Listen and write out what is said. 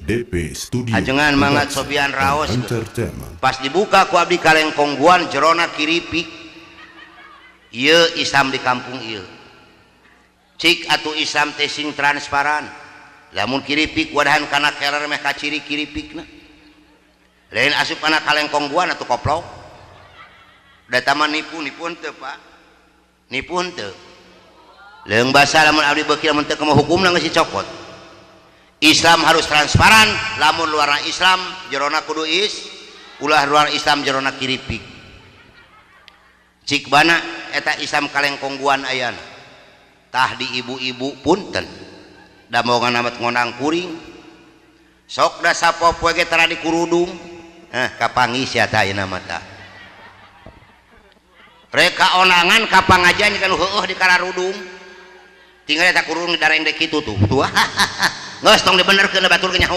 DP Studio ajengan mangat Sobian raos pas dibuka ku abdi kalengkongguan jerona kiripik ieu Islam di kampung ieu cik atuh Islam teh sing transparan lamun kiripik wadahan kana keler meh kaciri kiripikna lain asup kana kalengkongguan atuh koplok da taman nipu henteu Pak nipu henteu leung basa lamun abdi beuki lamun teu kumaha hukumna geus dicopot. Islam harus transparan, lamun luar Islam jerona kudu ulah luar Islam jerona kiripik. Cik bana eta Islam kalengkongguan ayana. Tah di ibu-ibu punten. Da moga namet ngondang kuring. Sok da sapopoe ge tara di kurudung. Kapangi sia tah ayeuna mah tah. Reka onangan kapangajan kan heueuh di kararudung. Tinggal eta kurung di dareng dek kitu tuh. Geus tong dibenerkeun batur ge nyaho